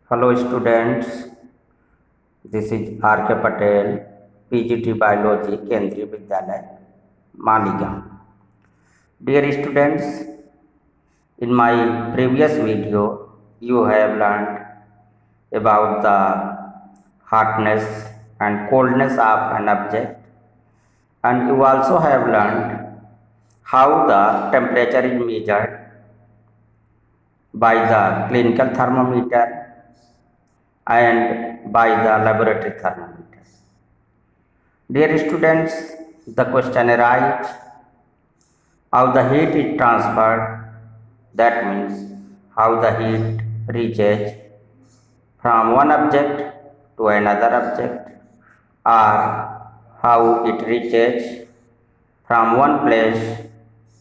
Hello students, this is R.K. Patel, PGT Biology, Kendriya Vidyalaya, Maligaon. Dear students, in my previous video, you have learned about the hotness and coldness of an object, and you also have learned how the temperature is measured by the clinical thermometer and by the laboratory thermometer. Dear students, the question arises how the heat is transferred, that means how the heat reaches from one object to another object, or how it reaches from one place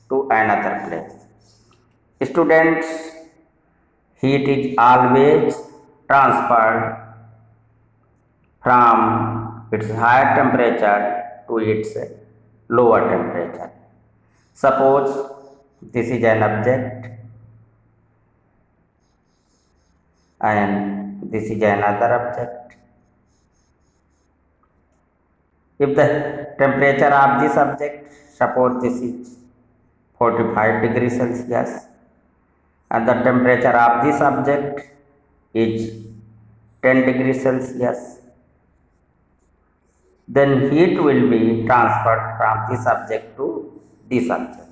to another place. Students, heat is always transferred from its higher temperature to its lower temperature. Suppose this is an object and this is another object. If the temperature of this object, suppose this is 45 degrees Celsius and the temperature of this object is 10 degrees Celsius, then heat will be transferred from this object to this object.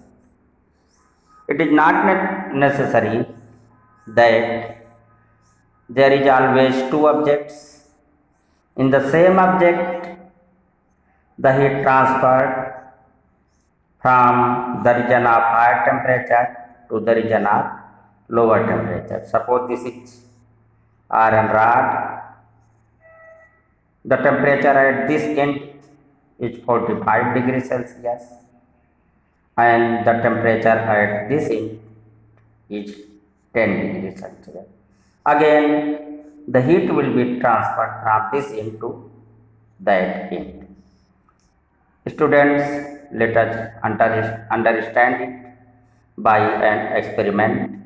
It is not necessary that there is always two objects. In the same object, the heat transferred from the region of higher temperature to the region of lower temperature. Suppose this is iron rod. The temperature at this end is 45 degrees Celsius and the temperature at this end is 10 degrees Celsius. Again, the heat will be transferred from this end to that end. Students, let us understand it by an experiment.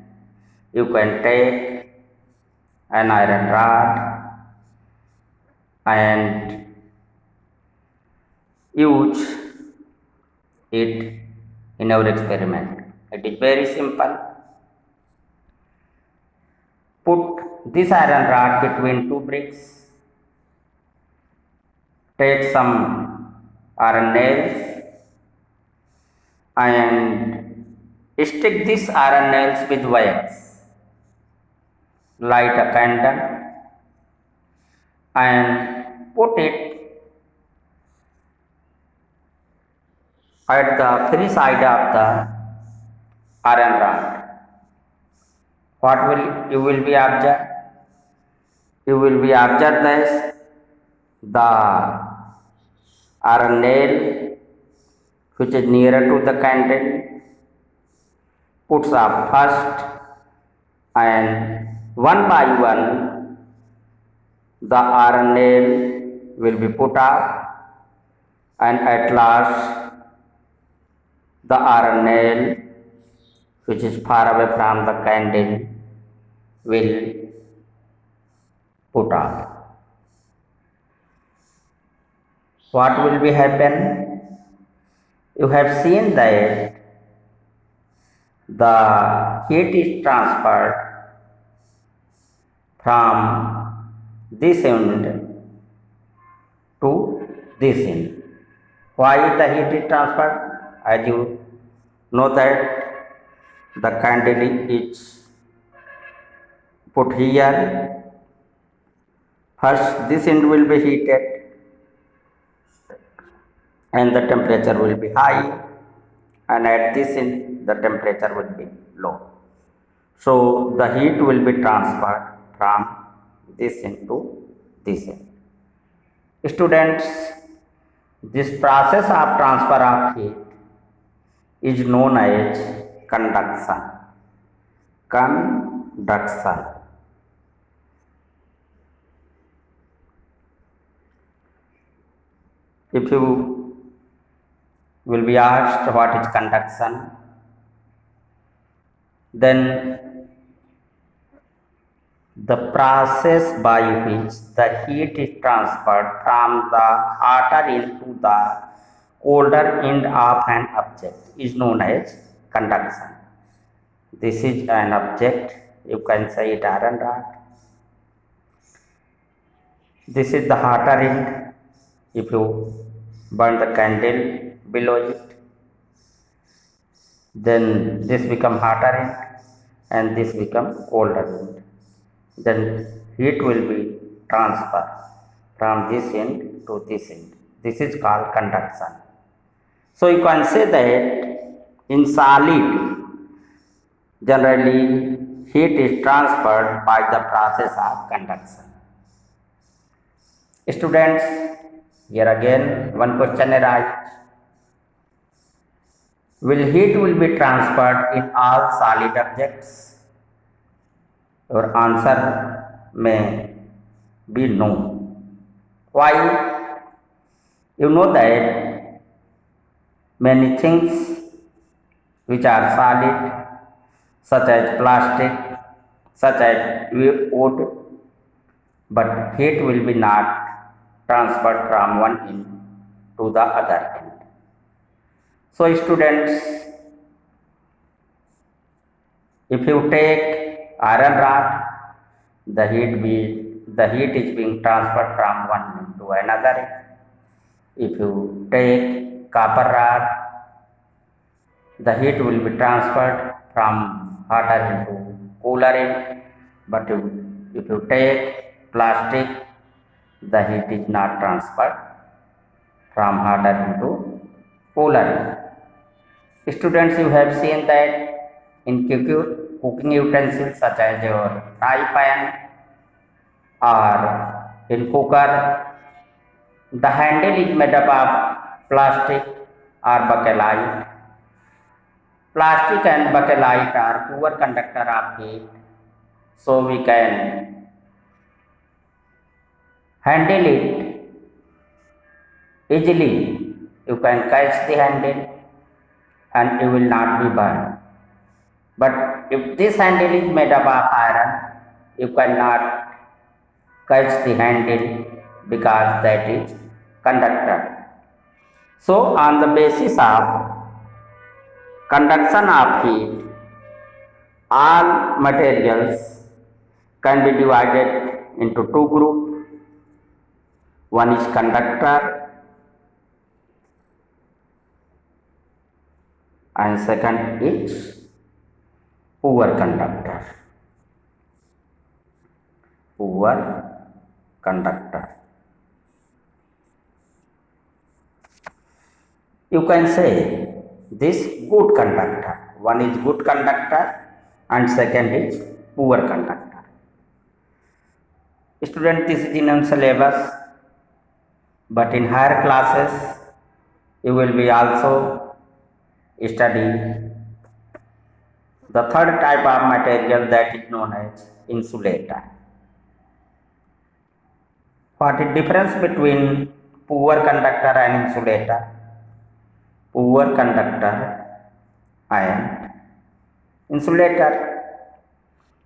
You can take an iron rod and use it in our experiment. It is very simple. Put this iron rod between two bricks. Take some iron nails and stick these iron nails with wax. Light a candle and put it at the free side of the iron rod. What will you will be observed? You will be observed this the iron nail which is nearer to the candle puts up first, and one by one the iron nail will be put up, and at last the iron nail which is far away from the candle will put up. What will be happen? You have seen that the heat is transferred from this end to this end. Why the heat is transferred? As you know that the candle is put here. First this end will be heated and the temperature will be high, and at this end the temperature will be low. So the heat will be transferred from this end to this end. Students, this process of transfer of heat is known as conduction. Conduction. If you will be asked what is conduction, then the process by which the heat is transferred from the hotter end to the colder end of an object is known as conduction. This is an object, you can say it iron rod. This is the hotter end. If you burn the candle below it, then this become hotter end and this become colder end. Then heat will be transferred from this end to this end. This is called conduction. So you can say that in solid, generally heat is transferred by the process of conduction. Students, here again one question arises. Will heat will be transferred in all solid objects? Your answer may be no. Why? You know that many things which are solid, such as plastic, such as wood, but heat will be not transferred from one end to the other end. So students, if you take iron rod, the heat is being transferred from one end to another end. If you take copper rod, the heat will be transferred from hotter end to cooler end. But if you take plastic, the heat is not transferred from hotter end to cooler end. Students, you have seen that in cooking utensils such as your fry pan or in cooker, the handle is made up of plastic or bakelite. Plastic and bakelite are poor conductor of heat, so we can handle it easily. You can catch the handle and you will not be burned. But if this handle is made up of iron, you cannot catch the handle because that is conductor. So on the basis of conduction of heat, all materials can be divided into two groups. One is conductor and second is poor conductor. Poor conductor. You can say this good conductor. One is good conductor and second is poor conductor. Student, this is in our syllabus, but in higher classes you will be also study the third type of material, that is known as insulator. What is difference between poor conductor and insulator? Poor conductor and insulator.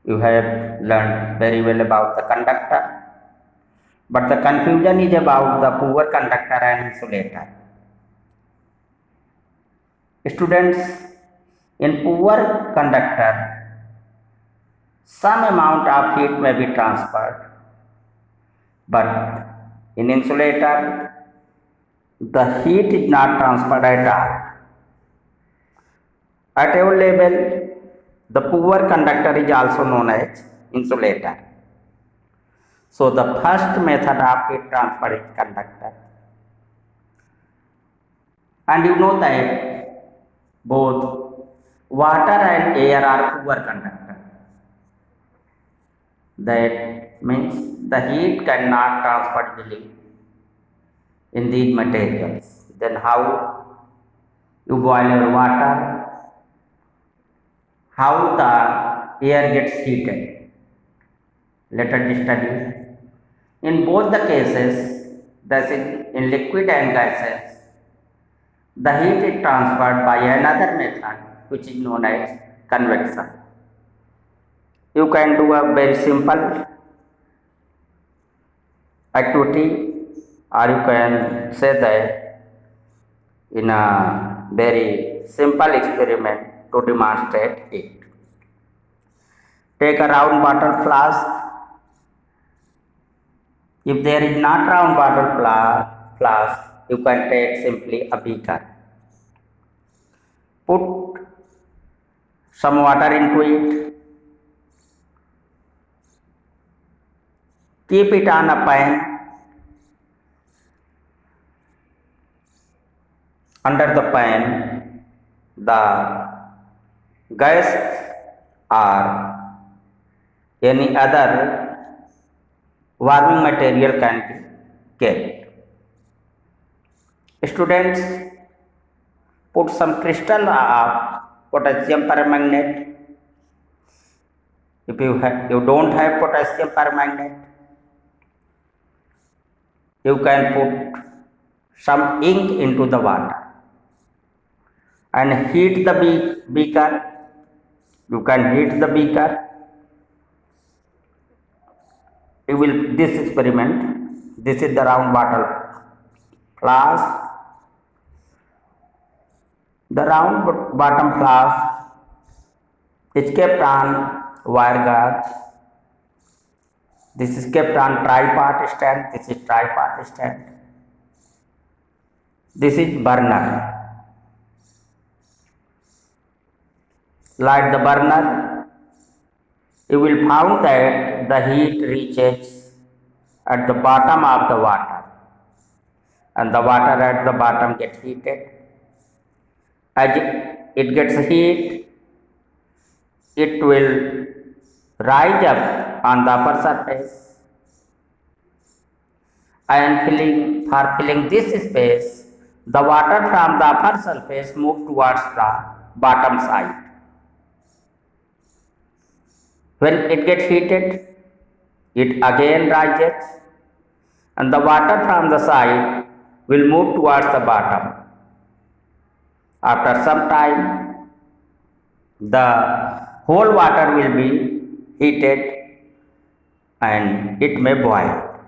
You have learned very well about the conductor, but the confusion is about the poor conductor and insulator. Students, in poor conductor, some amount of heat may be transferred, but in insulator, the heat is not transferred at all. At our level, the poor conductor is also known as insulator. So the first method of heat transfer is conductor. And you know that both water and air are poor conductor. That means the heat cannot transfer easily in these materials. Then how you boil your water? How the air gets heated? Let us study. In both the cases, that is in liquid and gases, the heat is transferred by another method which is known as convection. You can do a very simple activity, or you can say that in a very simple experiment to demonstrate it. Take a round water flask. If there is not round water flask, you can take simply a beaker. Put some water into it. Keep it on a pan. Under the pan, the gas or any other warming material can be kept. Students, put some crystal of potassium permanganate. If you don't have potassium permanganate, you can put some ink into the water and heat the beaker. You can heat the beaker. You will this experiment. This is the round water flask. The round bottom flask is kept on wire gauge. This is kept on tripod stand. This is tripod stand. This is burner. Light the burner. You will find that the heat reaches at the bottom of the water, and the water at the bottom gets heated. As it gets heat, it will rise up on the upper surface, and for filling this space, the water from the upper surface moves towards the bottom side. When it gets heated, it again rises, and the water from the side will move towards the bottom. After some time, the whole water will be heated and it may boil.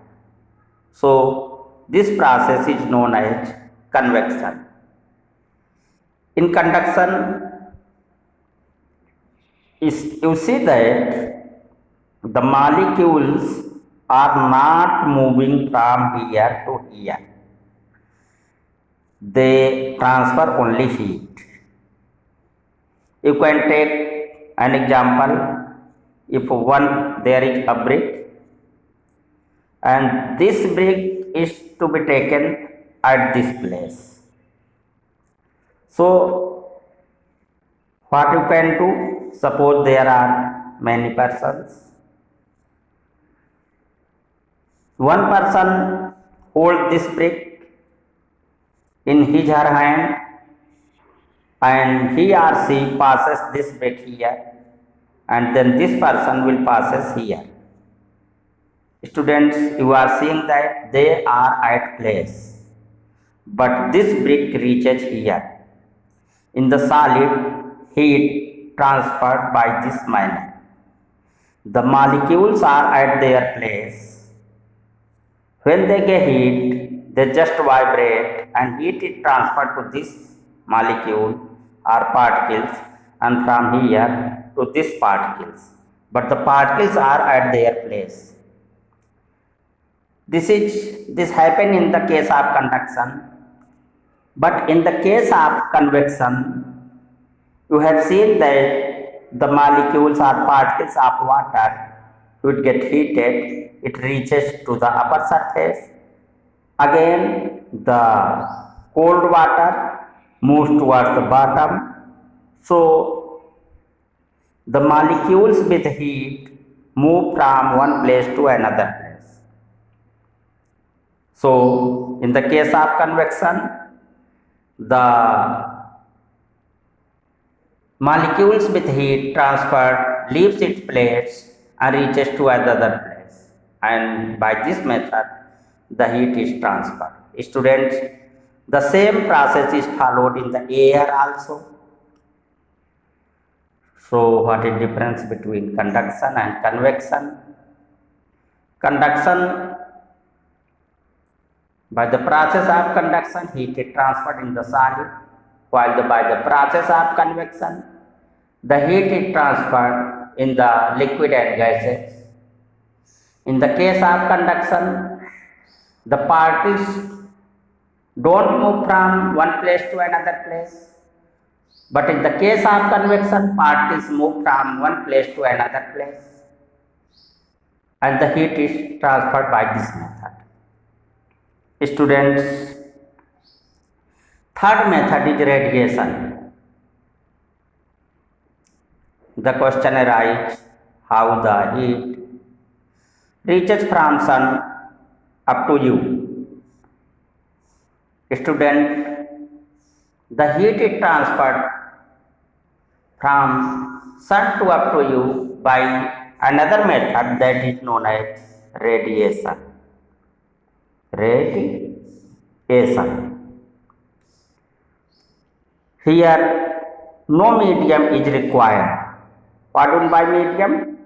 So, this process is known as convection. In conduction, you see that the molecules are not moving from here to here. They transfer only heat. You can take an example. If there is a brick, and this brick is to be taken at this place. So, what you can do? Suppose there are many persons. One person holds this brick in his or her hand, and he or she passes this brick here, and then this person will passes here. Students, you are seeing that they are at place, but this brick reaches here. In the solid, heat transferred by this manner. The molecules are at their place. When they get heat, they just vibrate, and heat is transferred to this molecule or particles, and from here to this particles. But the particles are at their place. This happens in the case of conduction, but in the case of convection, you have seen that the molecules or particles of water would get heated, it reaches to the upper surface. Again, the cold water moves towards the bottom. So, the molecules with heat move from one place to another place. So, in the case of convection, the molecules with heat transferred leaves its place and reaches to another place, and by this method the heat is transferred. Students, the same process is followed in the air also. So what is difference between conduction and convection? Conduction, by the process of conduction, heat is transferred in the solid, while by the process of convection, the heat is transferred in the liquid and gases. In the case of conduction, the particles don't move from one place to another place, but in the case of convection, particles move from one place to another place, and the heat is transferred by this method. Students, third method is radiation. The question arises how the heat reaches from sun up to you. Student, the heat is transferred from sun to up to you by another method that is known as radiation. Radiation. Here no medium is required. What do you mean by medium?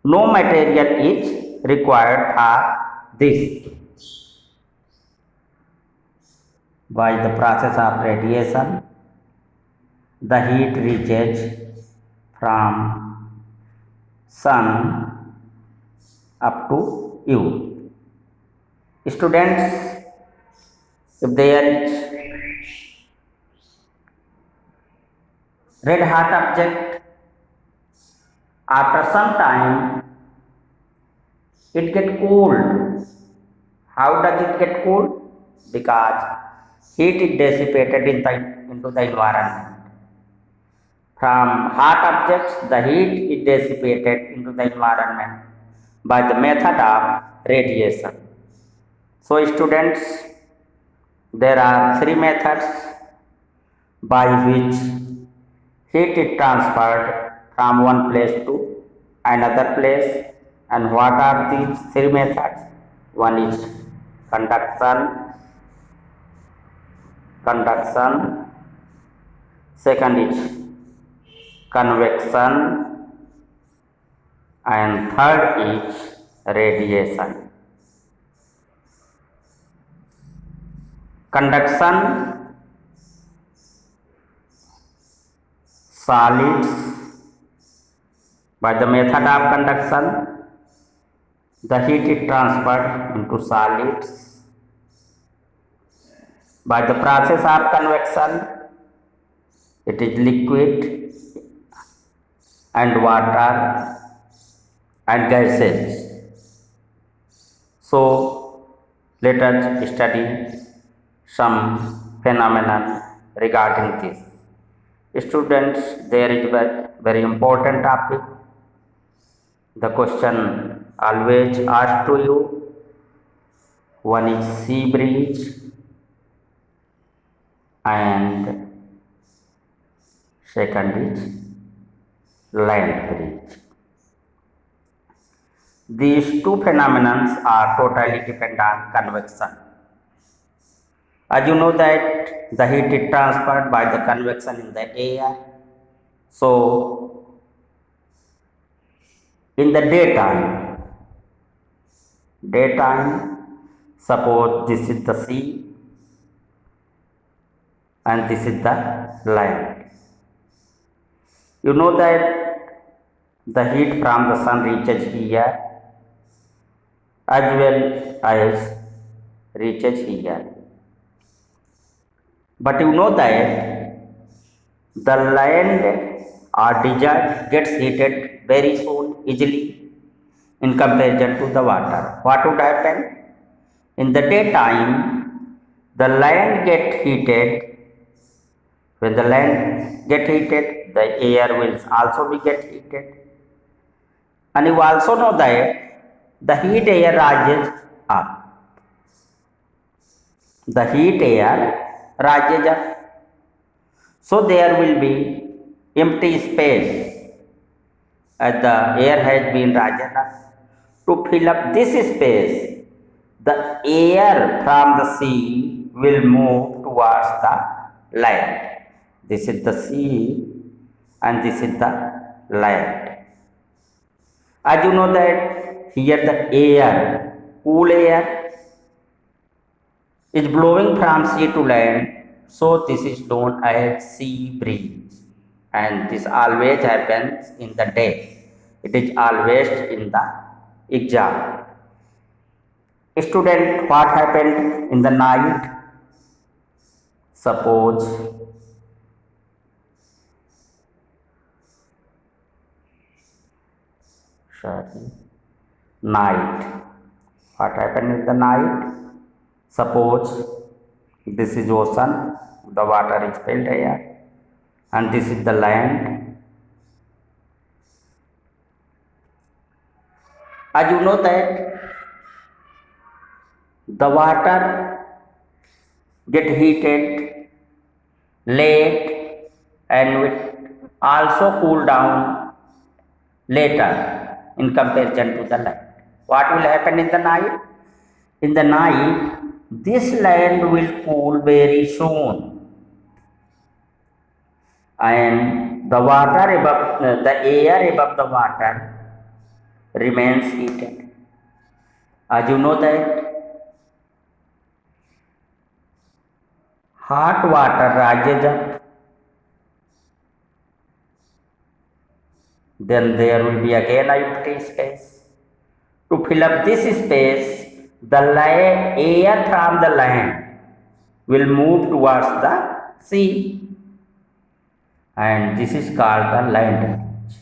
No material is required for this. By the process of radiation, the heat reaches from sun up to you. Students, if there is red hot object, after some time it get cooled. How does it get cooled? Because heat is dissipated into the environment. From hot objects, the heat is dissipated into the environment by the method of radiation. So students, there are three methods by which heat is transferred from one place to another place. And what are these three methods? One is conduction, second is convection, and third is radiation. Conduction, solids, by the method of conduction, the heat is transferred into solids. By the process of convection, it is liquid and water and gases. So let us study some phenomenon regarding this. Students, there is a very important topic. The question always asked to you. One is sea breeze and second is land breeze. These two phenomena are totally dependent on convection. As you know that the heat is transferred by the convection in the air. So in the daytime, suppose this is the sea and this is the land. You know that the heat from the sun reaches here as well as reaches here. But you know that the land or desert gets heated very soon, easily, in comparison to the water. What would happen? In the daytime, the land gets heated. When the land gets heated, the air will also be get heated. And you also know that the heat air rises up. The heat air rises up. So there will be empty space as the air has been risen up. To fill up this space, the air from the sea will move towards the land. This is the sea and this is the land. As you know that here the air, cool air is blowing from sea to land, so this is known as sea breeze, and this always happens in the day. It is always in the exam. Student, what happened in the night? Suppose night. What happened in the night? Suppose this is ocean, the water is filled here, and this is the land. As you know that the water get heated late and will also cool down later in comparison to the land. What will happen in the night? In the night, this land will cool very soon, and the water above the air above the water remains heated. As you know that hot water rises up, then there will be again an empty space. To fill up this space, the air from the land will move towards the sea, and this is called the land bridge.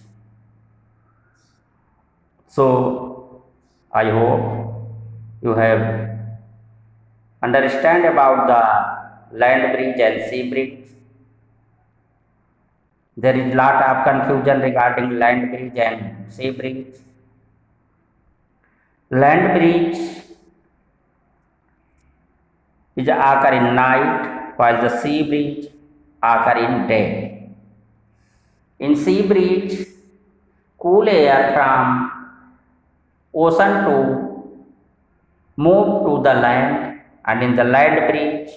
So I hope you have understand about the land bridge and sea bridge. There is lot of confusion regarding land bridge and sea bridge. Land bridge is occur in night, while the sea bridge occur in day. In sea bridge, cool air from ocean to move to the land, and in the land bridge,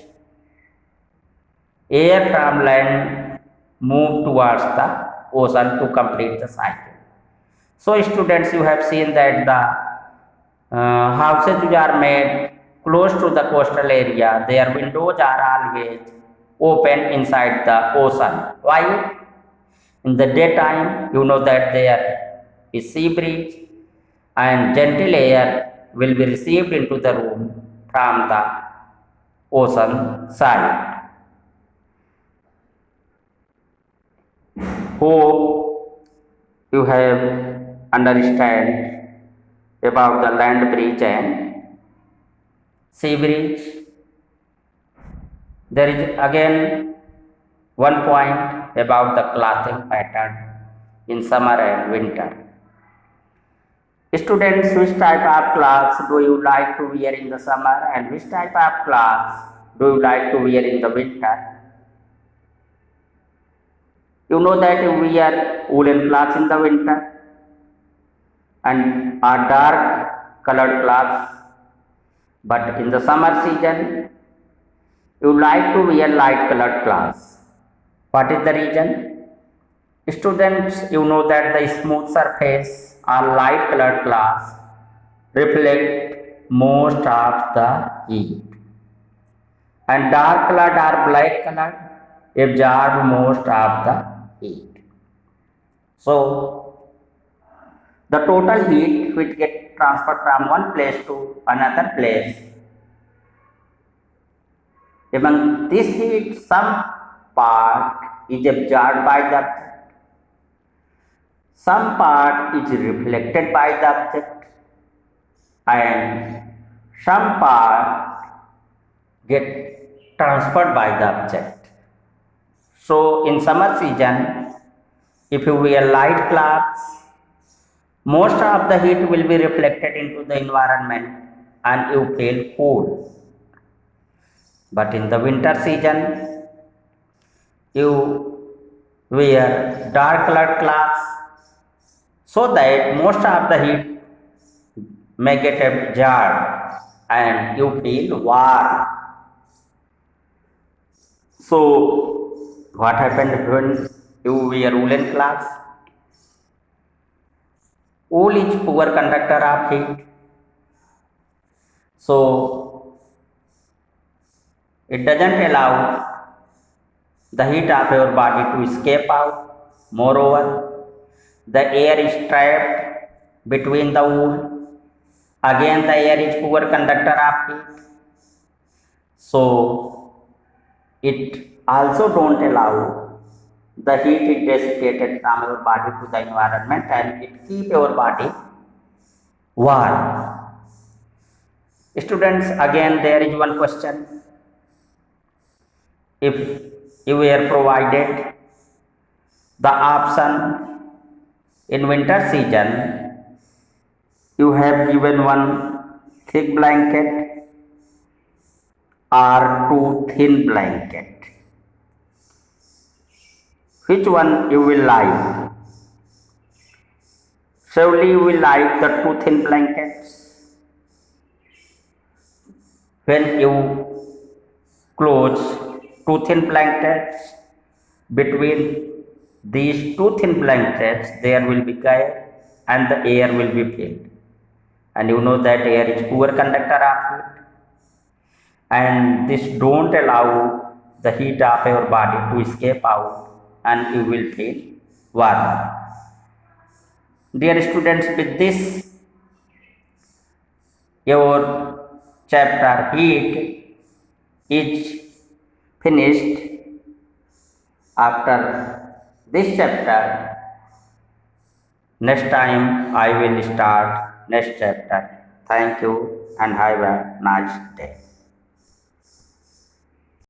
air from land move towards the ocean to complete the cycle. So students, you have seen that the houses which are made close to the coastal area, their windows are always open inside the ocean. Why? In the daytime, you know that there is sea breeze and gentle air will be received into the room from the ocean side. Hope you have understand about the land bridge and sea bridge. There is again one point about the clothing pattern in summer and winter. Students, which type of clothes do you like to wear in the summer, and which type of clothes do you like to wear in the winter? You know that we wear woolen clothes in the winter and are dark colored clothes, but in the summer season you like to wear light colored clothes. What is the reason? Students, you know that the smooth surface or light colored clothes reflect most of the heat, and dark colored or black colored absorb most of the heat. So the total heat which get transferred from one place to another place, among this heat some part is absorbed by the object, some part is reflected by the object, and some part get transferred by the object. So in summer season, if you wear light clothes, most of the heat will be reflected into the environment and you feel cool. But in the winter season, you wear dark colored clothes so that most of the heat may get absorbed and you feel warm. So what happened when you wear woolen clothes. Wool is poor conductor of heat, so it doesn't allow the heat of your body to escape out. Moreover, the air is trapped between the wool. Again, the air is poor conductor of heat, so it also don't allow the heat is dissipated from your body to the environment, and it keep your body warm. Students, again there is one question. If you were provided the option in winter season, you have given one thick blanket or two thin blanket, which one you will like? Surely you will like the two thin blankets. When you close two thin blankets, between these two thin blankets there will be gap and the air will be filled, and you know that air is poor conductor of heat, and this don't allow the heat of your body to escape out, and you will feel warm. Dear students, with this your chapter heat is finished. After this chapter, next time I will start next chapter. Thank you and have a nice day.